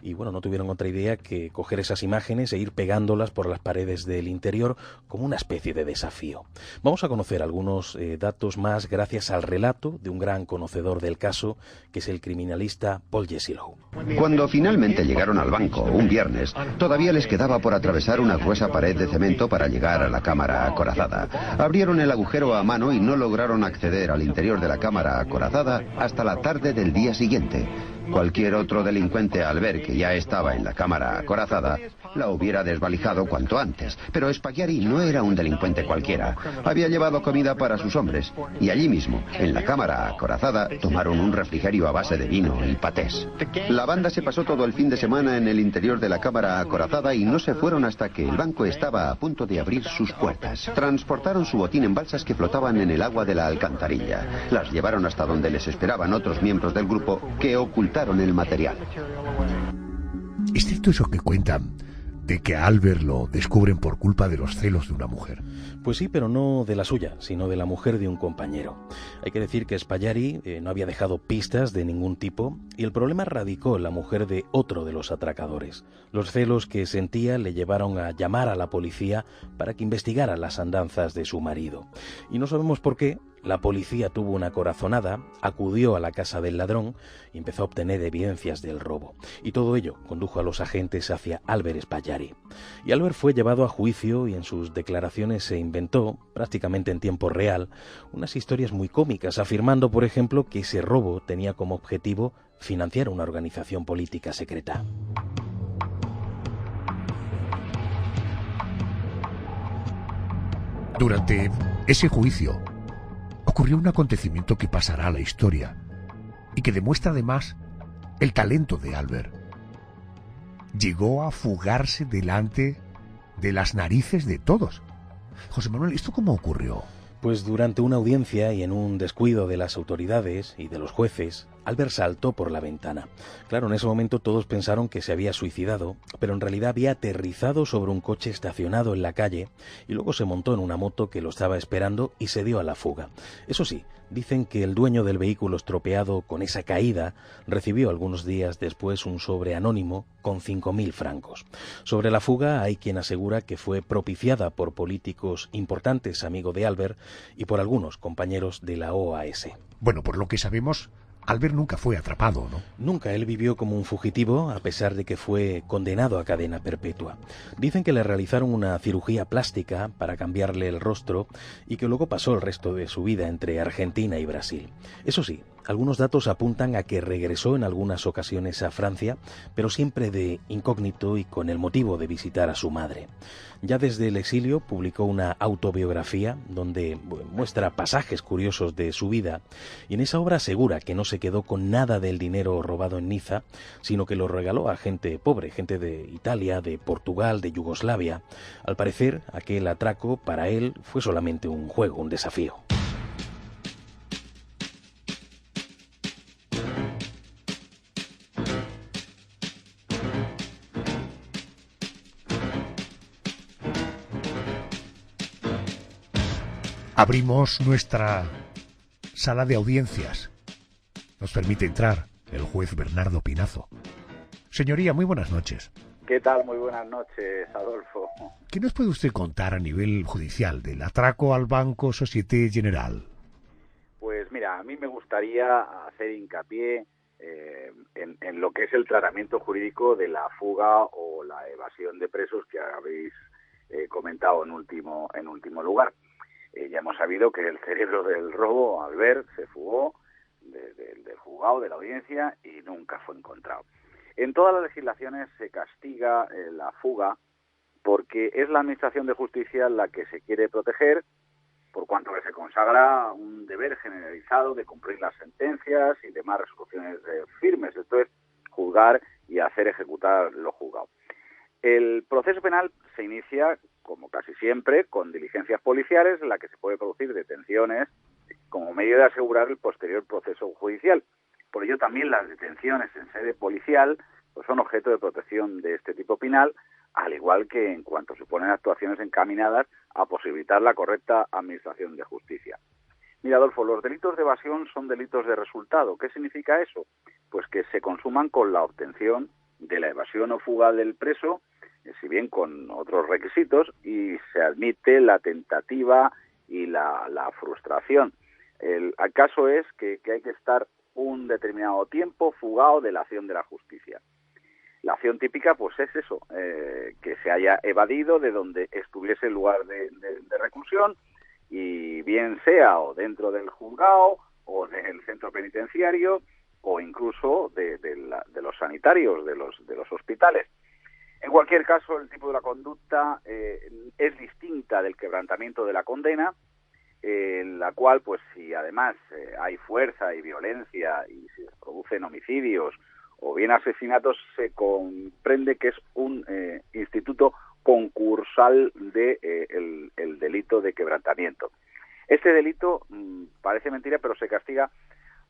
y bueno, no tuvieron otra idea que coger esas imágenes e ir pegándolas por las paredes del interior como una especie de desafío. Vamos a conocer algunos datos más gracias al relato de un gran conocedor del caso, que es el criminalista Paul Jessilou. Cuando finalmente llegaron al banco un viernes, todavía les quedaba por atravesar una gruesa pared de cemento para llegar a la cámara acorazada. Abrieron el agujero a mano y no lograron acceder al interior de la cámara acorazada hasta la tarde del día siguiente. Cualquier otro delincuente, al ver que ya estaba en la cámara acorazada, la hubiera desvalijado cuanto antes. Pero Spaghieri no era un delincuente cualquiera. Había llevado comida para sus hombres y allí mismo, en la cámara acorazada, tomaron un refrigerio a base de vino y patés. La banda se pasó todo el fin de semana en el interior de la cámara acorazada y no se fueron hasta que el banco estaba a punto de abrir sus puertas. Transportaron su botín en balsas que flotaban en el agua de la alcantarilla. Las llevaron hasta donde les esperaban otros miembros del grupo que ocultaron el material. ¿Es cierto eso que cuentan de que a Albert lo descubren por culpa de los celos de una mujer? Pues sí, pero no de la suya, sino de la mujer de un compañero. Hay que decir que Spaghieri no había dejado pistas de ningún tipo y el problema radicó en la mujer de otro de los atracadores. Los celos que sentía le llevaron a llamar a la policía para que investigara las andanzas de su marido. Y no sabemos por qué. La policía tuvo una corazonada, acudió a la casa del ladrón y empezó a obtener evidencias del robo. Y todo ello condujo a los agentes hacia Albert Spaghieri. Y Albert fue llevado a juicio y en sus declaraciones se inventó, prácticamente en tiempo real, unas historias muy cómicas, afirmando, por ejemplo, que ese robo tenía como objetivo financiar una organización política secreta. Durante ese juicio ocurrió un acontecimiento que pasará a la historia y que demuestra además el talento de Albert. Llegó a fugarse delante de las narices de todos. José Manuel, ¿esto cómo ocurrió? Pues durante una audiencia y en un descuido de las autoridades y de los jueces, Albert saltó por la ventana. Claro, en ese momento todos pensaron que se había suicidado, pero en realidad había aterrizado sobre un coche estacionado en la calle y luego se montó en una moto que lo estaba esperando y se dio a la fuga. Eso sí, dicen que el dueño del vehículo estropeado con esa caída recibió algunos días después un sobre anónimo con 5.000 francos. Sobre la fuga hay quien asegura que fue propiciada por políticos importantes, amigos de Albert, y por algunos compañeros de la OAS. Bueno, por lo que sabemos, Albert nunca fue atrapado, ¿no? Nunca. Él vivió como un fugitivo, a pesar de que fue condenado a cadena perpetua. Dicen que le realizaron una cirugía plástica para cambiarle el rostro y que luego pasó el resto de su vida entre Argentina y Brasil. Eso sí, Algunos datos apuntan a que regresó en algunas ocasiones a Francia, pero siempre de incógnito y con el motivo de visitar a su madre. Ya desde el exilio publicó una autobiografía donde muestra pasajes curiosos de su vida, y en esa obra asegura que no se quedó con nada del dinero robado en Niza, sino que lo regaló a gente pobre, gente de Italia, de Portugal, de Yugoslavia. Al parecer, aquel atraco para él fue solamente un juego, un desafío. Abrimos nuestra sala de audiencias. Nos permite entrar el juez Bernardo Pinazo. Señoría, muy buenas noches. ¿Qué tal? Muy buenas noches, Adolfo. ¿Qué nos puede usted contar a nivel judicial del atraco al Banco Société Générale? Pues mira, a mí me gustaría hacer hincapié en lo que es el tratamiento jurídico de la fuga o la evasión de presos que habéis comentado en último lugar. Ya hemos sabido que el cerebro del robo, Albert, se fugó del juzgado, de la audiencia, y nunca fue encontrado. En todas las legislaciones se castiga la fuga porque es la Administración de Justicia la que se quiere proteger, por cuanto que se consagra un deber generalizado de cumplir las sentencias y demás resoluciones firmes, esto es, juzgar y hacer ejecutar lo juzgado. El proceso penal se inicia, como casi siempre, con diligencias policiales en la que se puede producir detenciones como medio de asegurar el posterior proceso judicial. Por ello también las detenciones en sede policial pues son objeto de protección de este tipo penal, al igual que en cuanto suponen actuaciones encaminadas a posibilitar la correcta administración de justicia. Mira, Adolfo, los delitos de evasión son delitos de resultado. ¿Qué significa eso? Pues que se consuman con la obtención de la evasión o fuga del preso, si bien con otros requisitos, y se admite la tentativa y la frustración. El caso es que hay que estar un determinado tiempo fugado de la acción de la justicia. La acción típica, pues es eso, que se haya evadido de donde estuviese el lugar de reclusión, y bien sea o dentro del juzgado o del centro penitenciario o incluso de los sanitarios, de los hospitales. En cualquier caso, el tipo de la conducta es distinta del quebrantamiento de la condena, en la cual, pues si además hay fuerza y violencia y se producen homicidios o bien asesinatos, se comprende que es un instituto concursal de el delito de quebrantamiento. Este delito parece mentira, pero se castiga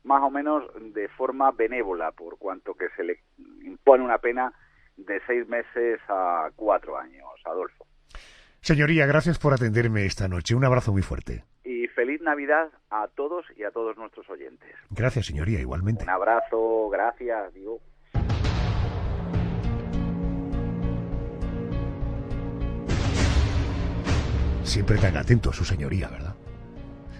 más o menos de forma benévola, por cuanto que se le impone una pena de 6 meses a 4 años, Adolfo. Señoría, gracias por atenderme esta noche. Un abrazo muy fuerte. Y feliz Navidad a todos y a todos nuestros oyentes. Gracias, señoría, igualmente. Un abrazo, gracias, digo. Siempre tan atento a su señoría, ¿verdad?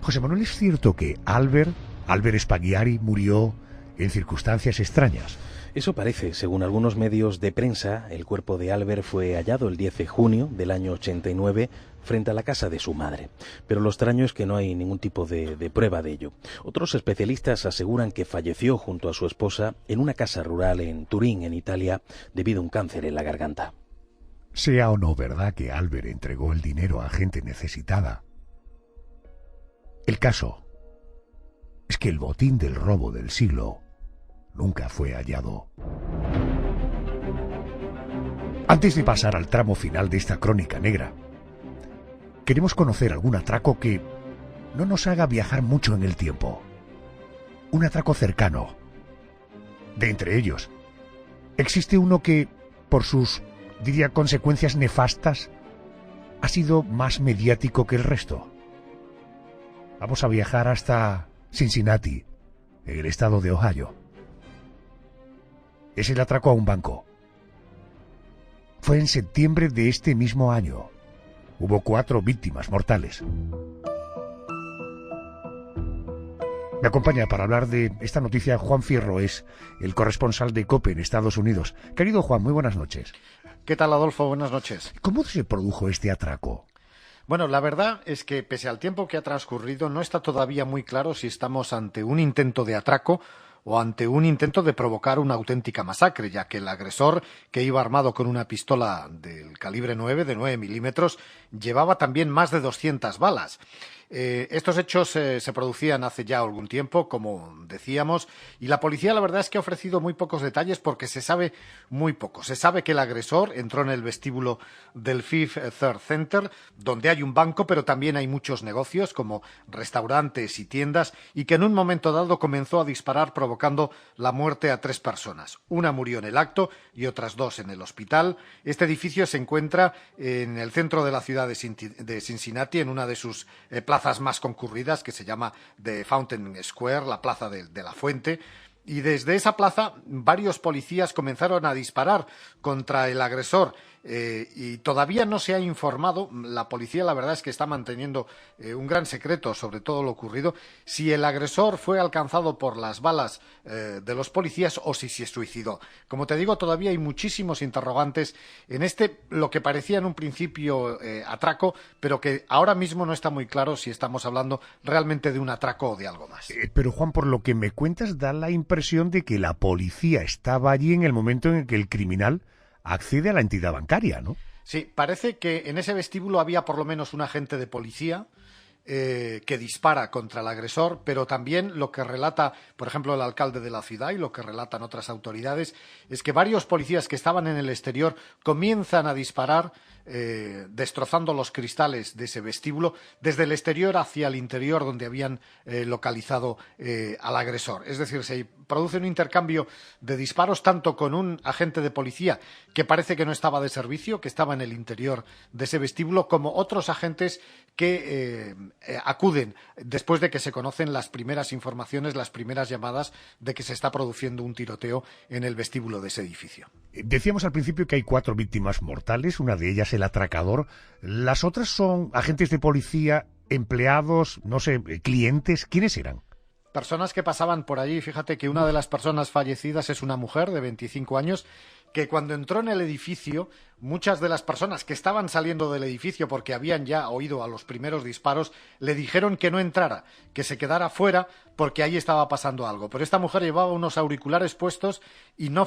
José Manuel, ¿es cierto que Albert Spaghiari murió en circunstancias extrañas? Eso parece. Según algunos medios de prensa, el cuerpo de Albert fue hallado el 10 de junio del año 89 frente a la casa de su madre. Pero lo extraño es que no hay ningún tipo de prueba de ello. Otros especialistas aseguran que falleció junto a su esposa en una casa rural en Turín, en Italia, debido a un cáncer en la garganta. Sea o no verdad que Albert entregó el dinero a gente necesitada, el caso es que el botín del robo del siglo nunca fue hallado. Antes de pasar al tramo final de esta crónica negra, queremos conocer algún atraco que no nos haga viajar mucho en el tiempo. Un atraco cercano. De entre ellos, existe uno que, por sus, diría, consecuencias nefastas, ha sido más mediático que el resto. Vamos a viajar hasta Cincinnati, en el estado de Ohio. Es el atraco a un banco. Fue en septiembre de este mismo año. Hubo 4 víctimas mortales. Me acompaña para hablar de esta noticia Juan Fierro, es el corresponsal de COPE en Estados Unidos. Querido Juan, muy buenas noches. ¿Qué tal, Adolfo? Buenas noches. ¿Cómo se produjo este atraco? Bueno, la verdad es que pese al tiempo que ha transcurrido, no está todavía muy claro si estamos ante un intento de atraco o ante un intento de provocar una auténtica masacre, ya que el agresor, que iba armado con una pistola del calibre 9, de 9 milímetros, llevaba también más de 200 balas. Estos hechos se producían hace ya algún tiempo, como decíamos, y la policía la verdad es que ha ofrecido muy pocos detalles porque se sabe muy poco. Se sabe que el agresor entró en el vestíbulo del Fifth Third Center, donde hay un banco, pero también hay muchos negocios como restaurantes y tiendas, y que en un momento dado comenzó a disparar provocando la muerte a 3 personas. Una murió en el acto y otras 2 en el hospital. Este edificio se encuentra en el centro de la ciudad de Cincinnati, en una de sus plazas más concurridas, que se llama The Fountain Square, la plaza de la fuente, y desde esa plaza varios policías comenzaron a disparar contra el agresor. Y todavía no se ha informado, la policía la verdad es que está manteniendo un gran secreto sobre todo lo ocurrido, si el agresor fue alcanzado por las balas de los policías o si se suicidó. Como te digo, todavía hay muchísimos interrogantes en lo que parecía en un principio atraco, pero que ahora mismo no está muy claro si estamos hablando realmente de un atraco o de algo más. Pero Juan, por lo que me cuentas, da la impresión de que la policía estaba allí en el momento en el que el criminal accede a la entidad bancaria, ¿no? Sí, parece que en ese vestíbulo había por lo menos un agente de policía que dispara contra el agresor, pero también lo que relata, por ejemplo, el alcalde de la ciudad y lo que relatan otras autoridades es que varios policías que estaban en el exterior comienzan a disparar destrozando los cristales de ese vestíbulo desde el exterior hacia el interior donde habían localizado al agresor. Es decir, se produce un intercambio de disparos tanto con un agente de policía que parece que no estaba de servicio, que estaba en el interior de ese vestíbulo, como otros agentes que acuden después de que se conocen las primeras informaciones, las primeras llamadas de que se está produciendo un tiroteo en el vestíbulo de ese edificio. Decíamos al principio que hay 4 víctimas mortales, una de ellas el atracador. ¿Las otras son agentes de policía, empleados, no sé, clientes? ¿Quiénes eran? Personas que pasaban por allí. Fíjate que una de las personas fallecidas es una mujer de 25 años que cuando entró en el edificio, muchas de las personas que estaban saliendo del edificio porque habían ya oído a los primeros disparos, le dijeron que no entrara, que se quedara fuera porque ahí estaba pasando algo. Pero esta mujer llevaba unos auriculares puestos y no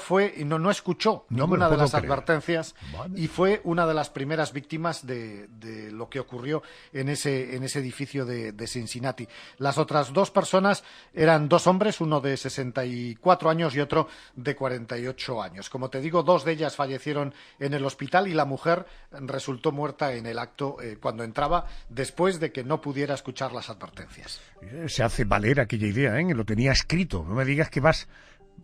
escuchó ninguna de las advertencias y fue una de las primeras víctimas de lo que ocurrió en ese edificio de Cincinnati. Las otras 2 personas eran 2 hombres, uno de 64 años y otro de 48 años. Como te digo, 2 de ellas fallecieron en el hospital y la mujer resultó muerta en el acto cuando entraba, después de que no pudiera escuchar las advertencias. Se hace valer aquella idea, ¿eh? Lo tenía escrito. No me digas que vas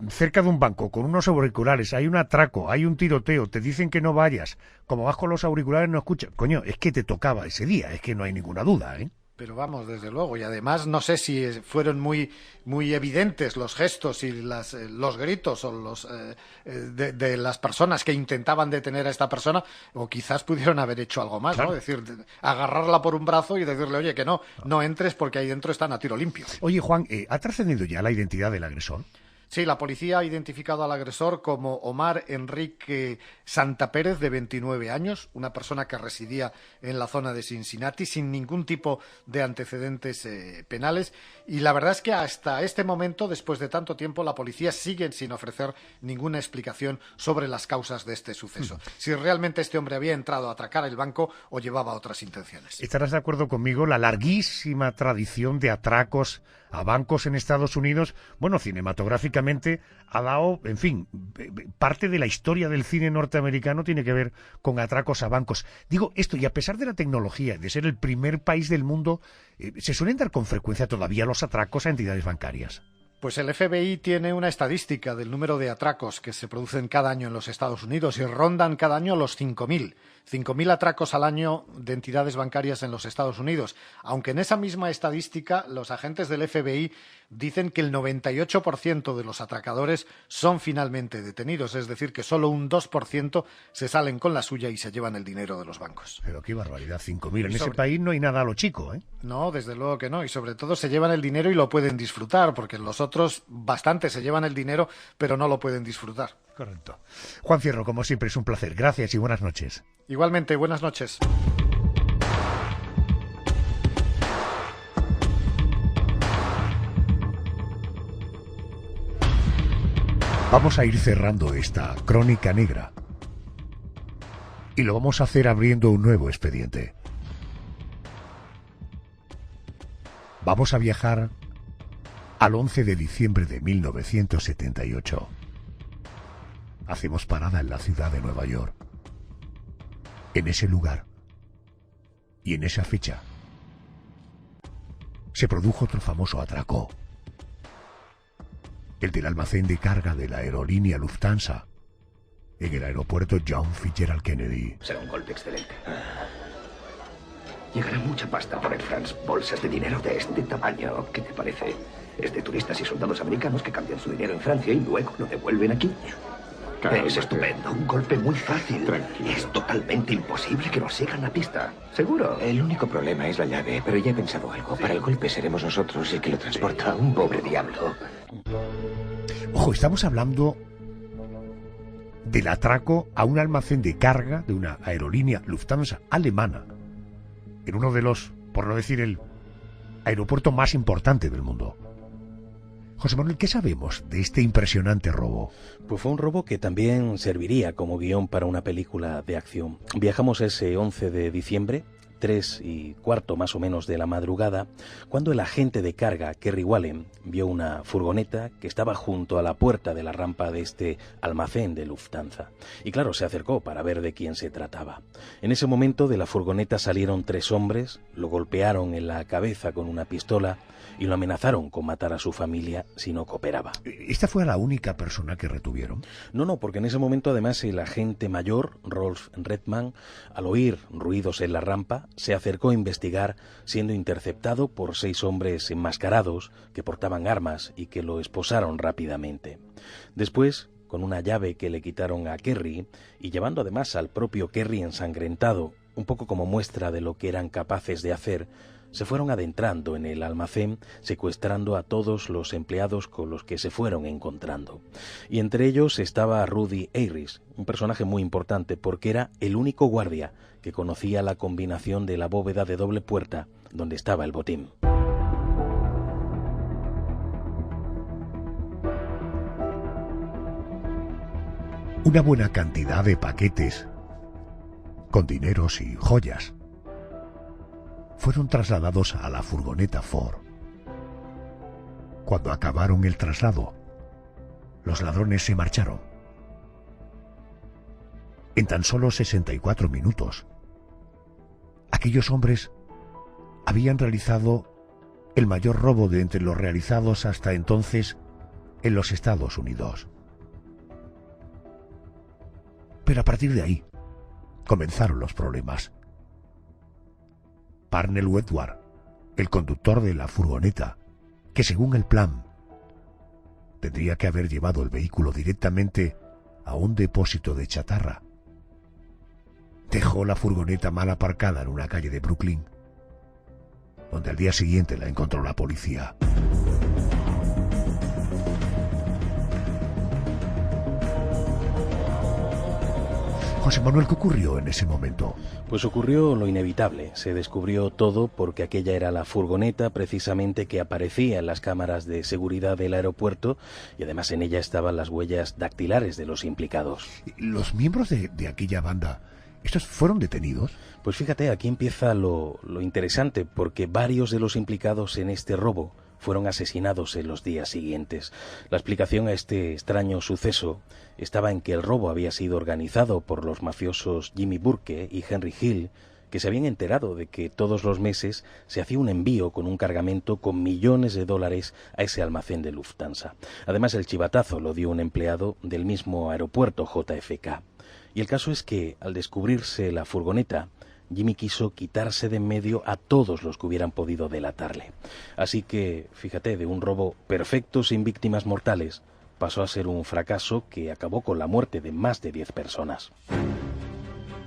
cerca de un banco con unos auriculares, hay un atraco, hay un tiroteo, te dicen que no vayas. Como vas con los auriculares no escuchas. Coño, es que te tocaba ese día, es que no hay ninguna duda, ¿eh? Pero vamos, desde luego, y además no sé si fueron muy evidentes los gestos y los gritos o de las personas que intentaban detener a esta persona, o quizás pudieron haber hecho algo más, claro, ¿no? Es decir, agarrarla por un brazo y decirle, oye, que no entres porque ahí dentro están a tiro limpio. Oye, Juan, ¿ha trascendido ya la identidad del agresor? Sí, la policía ha identificado al agresor como Omar Enrique Santapérez, de 29 años, una persona que residía en la zona de Cincinnati sin ningún tipo de antecedentes penales. Y la verdad es que hasta este momento, después de tanto tiempo, la policía sigue sin ofrecer ninguna explicación sobre las causas de este suceso. Si realmente este hombre había entrado a atracar el banco o llevaba otras intenciones. ¿Estarás de acuerdo conmigo? La larguísima tradición de atracos a bancos en Estados Unidos, bueno, cinematográficamente ha dado, en fin, parte de la historia del cine norteamericano tiene que ver con atracos a bancos. Digo esto, y a pesar de la tecnología, de ser el primer país del mundo, ¿se suelen dar con frecuencia todavía los atracos a entidades bancarias? Pues el FBI tiene una estadística del número de atracos que se producen cada año en los Estados Unidos y rondan cada año los 5.000. 5.000 atracos al año de entidades bancarias en los Estados Unidos. Aunque en esa misma estadística los agentes del FBI dicen que el 98% de los atracadores son finalmente detenidos. Es decir, que solo un 2% se salen con la suya y se llevan el dinero de los bancos. Pero qué barbaridad, 5.000. En ese país no hay nada a lo chico, ¿eh? No, desde luego que no. Y sobre todo se llevan el dinero y lo pueden disfrutar, porque los otros bastante se llevan el dinero, pero no lo pueden disfrutar. Correcto. Juan Fierro, como siempre, es un placer. Gracias y buenas noches. Igualmente, buenas noches. Vamos a ir cerrando esta crónica negra y lo vamos a hacer abriendo un nuevo expediente. Vamos a viajar al 11 de diciembre de 1978. Hacemos parada en la ciudad de Nueva York. En ese lugar y en esa fecha se produjo otro famoso atraco. El del almacén de carga de la aerolínea Lufthansa en el aeropuerto John Fitzgerald Kennedy. Será un golpe excelente. Llegará mucha pasta por Air France. Bolsas de dinero de este tamaño. ¿Qué te parece? Es de turistas y soldados americanos que cambian su dinero en Francia y luego lo devuelven aquí. Es estupendo. Un golpe muy fácil. Tranquilo. Es totalmente imposible que nos sigan la pista. ¿Seguro? El único problema es la llave, pero ya he pensado algo. Para el golpe seremos nosotros el que lo transporta. Un pobre diablo. Ojo, estamos hablando del atraco a un almacén de carga de una aerolínea Lufthansa alemana en uno de los, por no decir el aeropuerto más importante del mundo. José Manuel, ¿qué sabemos de este impresionante robo? Pues fue un robo que también serviría como guión para una película de acción. Viajamos ese 11 de diciembre, 3:15 más o menos de la madrugada, cuando el agente de carga, Kerry Wallen, vio una furgoneta que estaba junto a la puerta de la rampa de este almacén de Lufthansa. Y claro, se acercó para ver de quién se trataba. En ese momento de la furgoneta salieron 3 hombres, lo golpearon en la cabeza con una pistola y lo amenazaron con matar a su familia si no cooperaba. ¿Esta fue la única persona que retuvieron? No, porque en ese momento además el agente mayor, Rolf Redman, al oír ruidos en la rampa, se acercó a investigar, siendo interceptado por 6 hombres enmascarados que portaban armas y que lo esposaron rápidamente. Después, con una llave que le quitaron a Kerry y llevando además al propio Kerry ensangrentado, un poco como muestra de lo que eran capaces de hacer, se fueron adentrando en el almacén, secuestrando a todos los empleados con los que se fueron encontrando. Y entre ellos estaba Rudy Ayres, un personaje muy importante porque era el único guardia que conocía la combinación de la bóveda de doble puerta donde estaba el botín. Una buena cantidad de paquetes con dineros y joyas fueron trasladados a la furgoneta Ford. Cuando acabaron el traslado, los ladrones se marcharon. En tan solo 64 minutos, aquellos hombres habían realizado el mayor robo de entre los realizados hasta entonces en los Estados Unidos. Pero a partir de ahí, comenzaron los problemas. Parnell Wedward, el conductor de la furgoneta, que según el plan tendría que haber llevado el vehículo directamente a un depósito de chatarra, dejó la furgoneta mal aparcada en una calle de Brooklyn, donde al día siguiente la encontró la policía. José Manuel, ¿qué ocurrió en ese momento? Pues ocurrió lo inevitable. Se descubrió todo porque aquella era la furgoneta precisamente que aparecía en las cámaras de seguridad del aeropuerto y además en ella estaban las huellas dactilares de los implicados. ¿Los miembros de aquella banda, estos fueron detenidos? Pues fíjate, aquí empieza lo interesante porque varios de los implicados en este robo fueron asesinados en los días siguientes. La explicación a este extraño suceso estaba en que el robo había sido organizado por los mafiosos Jimmy Burke y Henry Hill, que se habían enterado de que todos los meses se hacía un envío con un cargamento con millones de dólares a ese almacén de Lufthansa. Además, el chivatazo lo dio un empleado del mismo aeropuerto JFK. Y el caso es que, al descubrirse la furgoneta, Jimmy quiso quitarse de en medio a todos los que hubieran podido delatarle. Así que, fíjate, de un robo perfecto sin víctimas mortales, pasó a ser un fracaso que acabó con la muerte de más de 10 personas.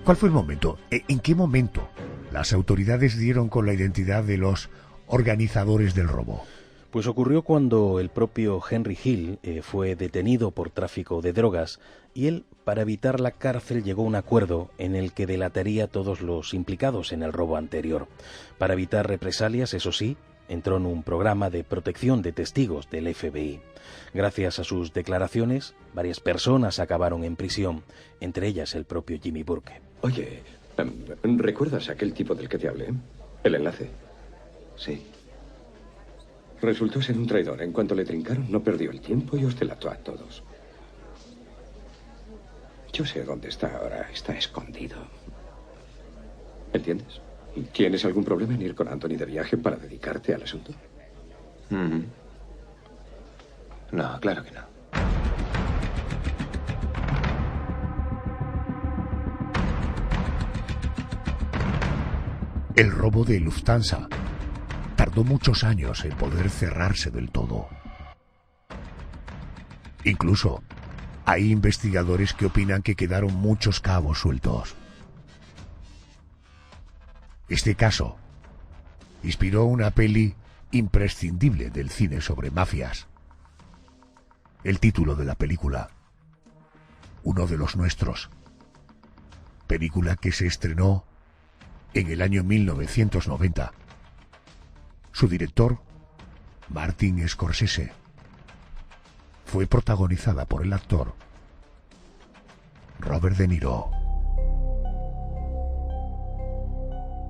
¿Cuál fue el momento? ¿En qué momento las autoridades dieron con la identidad de los organizadores del robo? Pues ocurrió cuando el propio Henry Hill fue detenido por tráfico de drogas y él, para evitar la cárcel, llegó a un acuerdo en el que delataría a todos los implicados en el robo anterior. Para evitar represalias, eso sí, entró en un programa de protección de testigos del FBI. Gracias a sus declaraciones, varias personas acabaron en prisión, entre ellas el propio Jimmy Burke. Oye, ¿recuerdas aquel tipo del que te hablé? El enlace. Sí. Resultó ser un traidor. En cuanto le trincaron, no perdió el tiempo y os delató a todos. Yo sé dónde está ahora. Está escondido. ¿Entiendes? ¿Tienes algún problema en ir con Anthony de viaje para dedicarte al asunto? No, claro que no. El robo de Lufthansa tardó muchos años en poder cerrarse del todo. Incluso hay investigadores que opinan que quedaron muchos cabos sueltos. Este caso inspiró una peli imprescindible del cine sobre mafias. El título de la película, Uno de los nuestros. Película que se estrenó en el año 1990. Su director, Martin Scorsese, fue protagonizada por el actor Robert De Niro.